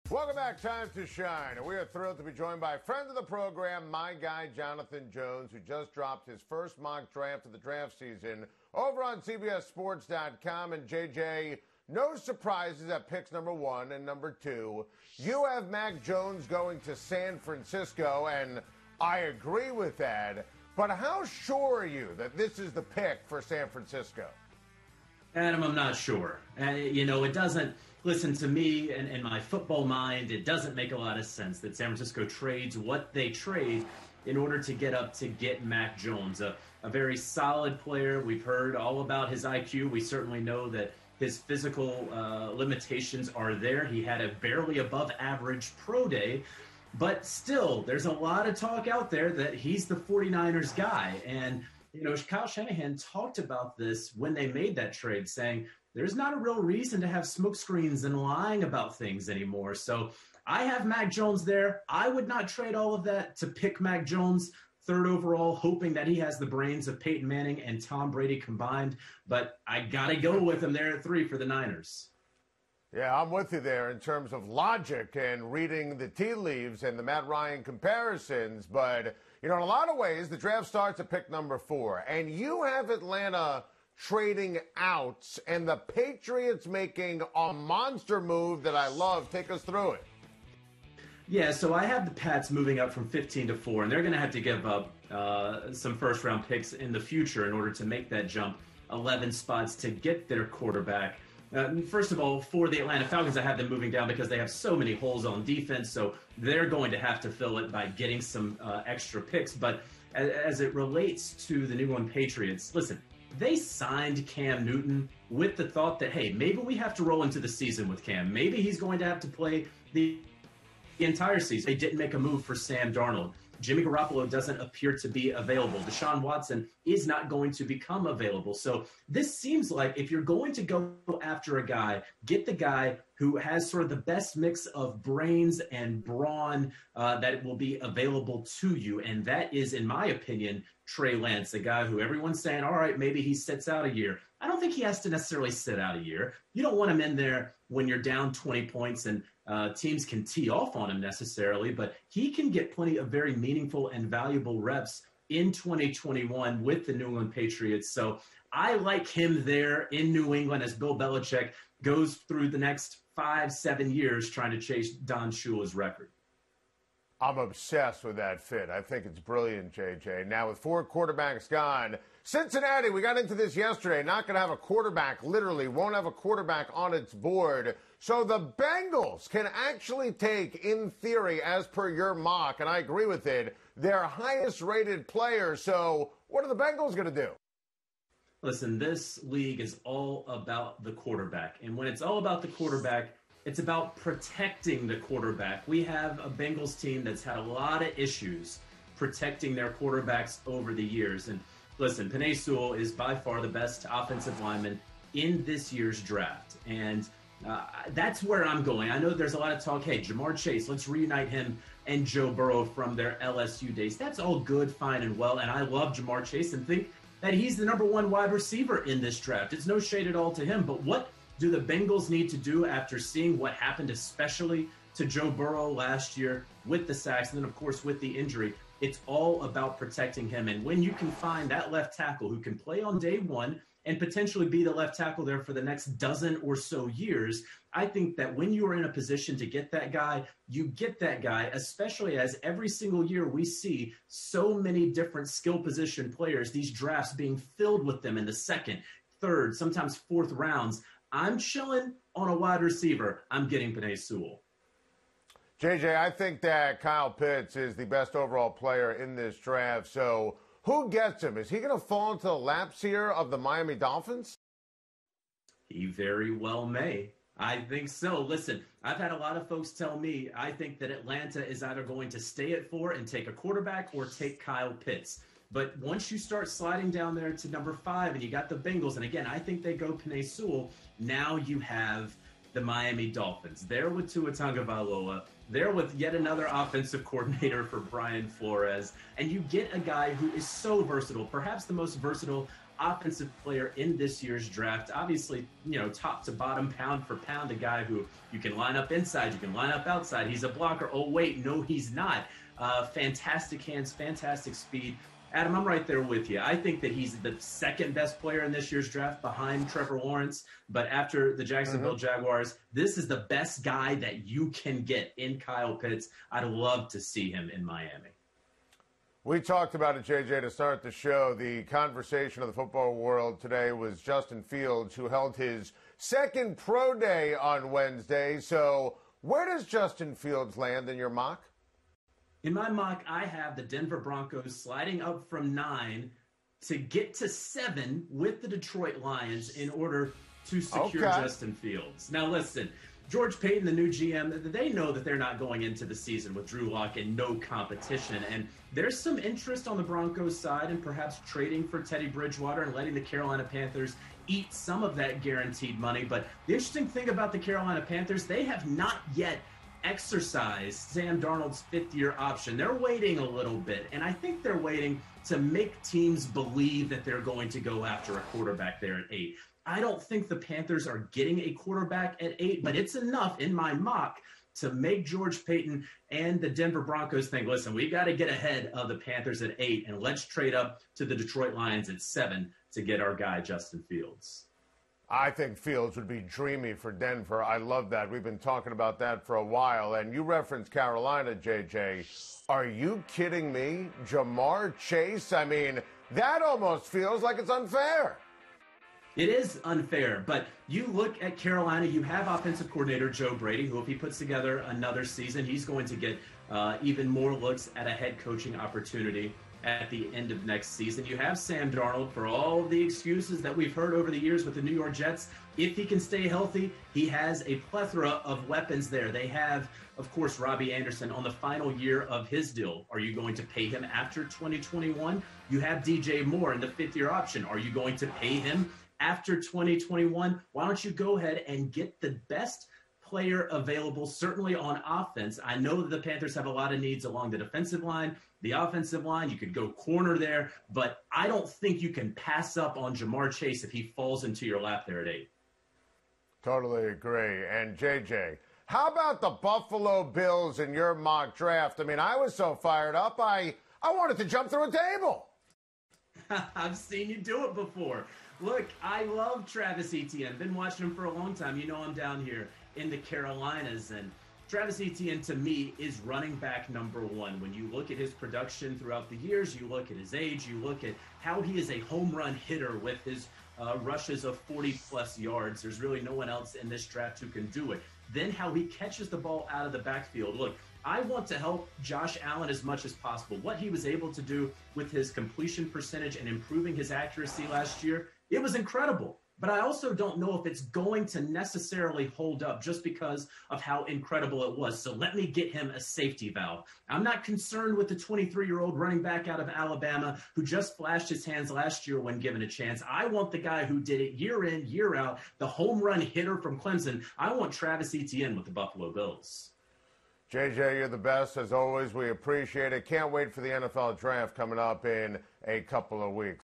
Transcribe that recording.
Welcome back. Time to shine. And we are thrilled to be joined by a friend of the program, my guy, Jonathan Jones, who just dropped his first mock draft of the draft season over on CBSSports.com. And, JJ, no surprises at picks number 1 and number 2. You have Mac Jones going to San Francisco, and I agree with that. But how sure are you that this is the pick for San Francisco? Adam, I'm not sure. It doesn't, listen to me and in my football mind, it doesn't make a lot of sense that San Francisco trades what they trade in order to get Mac Jones, a very solid player. We've heard all about his IQ. We certainly know that his physical limitations are there. He had a barely above average pro day, but still, there's a lot of talk out there that he's the 49ers guy. And Kyle Shanahan talked about this when they made that trade, saying there's not a real reason to have smokescreens and lying about things anymore. So I have Mac Jones there. I would not trade all of that to pick Mac Jones 3rd overall, hoping that he has the brains of Peyton Manning and Tom Brady combined. But I got to go with him there at 3 for the Niners. Yeah, I'm with you there in terms of logic and reading the tea leaves and the Matt Ryan comparisons. But, in a lot of ways, the draft starts at pick number 4. And you have Atlanta trading out and the Patriots making a monster move that I love. Take us through it. Yeah, so I have the Pats moving up from 15 to 4, and they're going to have to give up some first-round picks in the future in order to make that jump 11 spots to get their quarterback. First of all, for the Atlanta Falcons, I have them moving down because they have so many holes on defense, so they're going to have to fill it by getting some extra picks. But as it relates to the New England Patriots, listen, they signed Cam Newton with the thought that, hey, maybe we have to roll into the season with Cam. Maybe he's going to have to play the entire season. They didn't make a move for Sam Darnold. Jimmy Garoppolo doesn't appear to be available. Deshaun Watson is not going to become available. So this seems like if you're going to go after a guy, get the guy who has sort of the best mix of brains and brawn that will be available to you. And that is, in my opinion, Trey Lance, a guy who everyone's saying, all right, maybe he sits out a year. I don't think he has to necessarily sit out a year. You don't want him in there when you're down 20 points and teams can tee off on him necessarily, but he can get plenty of very meaningful and valuable reps in 2021 with the New England Patriots. So I like him there in New England as Bill Belichick goes through the next 5-7 years trying to chase Don Shula's record. I'm obsessed with that fit. I think it's brilliant, JJ. Now, with 4 quarterbacks gone, Cincinnati, we got into this yesterday, not going to have a quarterback, literally won't have a quarterback on its board. So the Bengals can actually take, in theory, as per your mock, and I agree with it, their highest rated player. So what are the Bengals going to do? Listen, this league is all about the quarterback. And when it's all about the quarterback, it's about protecting the quarterback. We have a Bengals team that's had a lot of issues protecting their quarterbacks over the years. And listen, Penei Sewell is by far the best offensive lineman in this year's draft. And that's where I'm going. I know there's a lot of talk, hey, Jamar Chase, let's reunite him and Joe Burrow from their LSU days. That's all good, fine, and well. And I love Jamar Chase and think that he's the number 1 wide receiver in this draft. It's no shade at all to him. But what do the Bengals need to do after seeing what happened, especially to Joe Burrow last year with the sacks and then, of course, with the injury? It's all about protecting him. And when you can find that left tackle who can play on day one and potentially be the left tackle there for the next dozen or so years, I think that when you are in a position to get that guy, you get that guy, especially as every single year we see so many different skill position players, these drafts being filled with them in the 2nd, 3rd, sometimes 4th rounds. I'm chilling on a wide receiver. I'm getting Penei Sewell. JJ, I think that Kyle Pitts is the best overall player in this draft. So who gets him? Is he going to fall into the laps here of the Miami Dolphins? He very well may. I think so. Listen, I've had a lot of folks tell me I think that Atlanta is either going to stay at 4 and take a quarterback or take Kyle Pitts. But once you start sliding down there to number 5 and you got the Bengals, and again, I think they go Penei Sewell, now you have the Miami Dolphins. They're with Tua Tagovailoa. They're with yet another offensive coordinator for Brian Flores. And you get a guy who is so versatile, perhaps the most versatile offensive player in this year's draft. Obviously, top to bottom, pound for pound, a guy who you can line up inside, you can line up outside. He's a blocker. Oh, wait, no, he's not. Fantastic hands, fantastic speed. Adam, I'm right there with you. I think that he's the second best player in this year's draft behind Trevor Lawrence. But after the Jacksonville Jaguars, this is the best guy that you can get in Kyle Pitts. I'd love to see him in Miami. We talked about it, JJ, to start the show. The conversation of the football world today was Justin Fields, who held his second pro day on Wednesday. So where does Justin Fields land in your mock? In my mock, I have the Denver Broncos sliding up from 9 to get to 7 with the Detroit Lions in order to secure Justin Fields. Now, listen, George Paton, the new GM, they know that they're not going into the season with Drew Lock and no competition. And there's some interest on the Broncos side in perhaps trading for Teddy Bridgewater and letting the Carolina Panthers eat some of that guaranteed money. But the interesting thing about the Carolina Panthers, they have not yet exercise Sam Darnold's fifth-year option. They're waiting a little bit, and I think they're waiting to make teams believe that they're going to go after a quarterback there at 8. I don't think the Panthers are getting a quarterback at 8, but it's enough in my mock to make George Paton and the Denver Broncos think, listen, we got to get ahead of the Panthers at 8, and let's trade up to the Detroit Lions at 7 to get our guy Justin Fields. I think Fields would be dreamy for Denver. I love that. We've been talking about that for a while. And you referenced Carolina, JJ. Are you kidding me? Jamar Chase? I mean, that almost feels like it's unfair. It is unfair, but you look at Carolina, you have offensive coordinator Joe Brady, who if he puts together another season, he's going to get even more looks at a head coaching opportunity at the end of next season. You have Sam Darnold, for all the excuses that we've heard over the years with the New York Jets. If he can stay healthy, he has a plethora of weapons there. They have, of course, Robbie Anderson on the final year of his deal. Are you going to pay him after 2021? You have DJ Moore in the fifth-year option. Are you going to pay him after 2021? Why don't you go ahead and get the best player available, certainly on offense? I know that the Panthers have a lot of needs along the defensive line, the offensive line. You could go corner there, but I don't think you can pass up on Jamar Chase if he falls into your lap there at 8. Totally agree. And JJ, how about the Buffalo Bills in your mock draft? I mean, I was so fired up, I wanted to jump through a table. I've seen you do it before. Look, I love Travis Etienne. Been watching him for a long time. You know I'm down here in the Carolinas, and Travis Etienne, to me, is running back number 1. When you look at his production throughout the years, you look at his age, you look at how he is a home run hitter with his rushes of 40-plus yards. There's really no one else in this draft who can do it. Then how he catches the ball out of the backfield. Look, I want to help Josh Allen as much as possible. What he was able to do with his completion percentage and improving his accuracy last year, it was incredible. But I also don't know if it's going to necessarily hold up just because of how incredible it was. So let me get him a safety valve. I'm not concerned with the 23-year-old running back out of Alabama who just flashed his hands last year when given a chance. I want the guy who did it year in, year out, the home run hitter from Clemson. I want Travis Etienne with the Buffalo Bills. JJ, you're the best. As always, we appreciate it. Can't wait for the NFL draft coming up in a couple of weeks.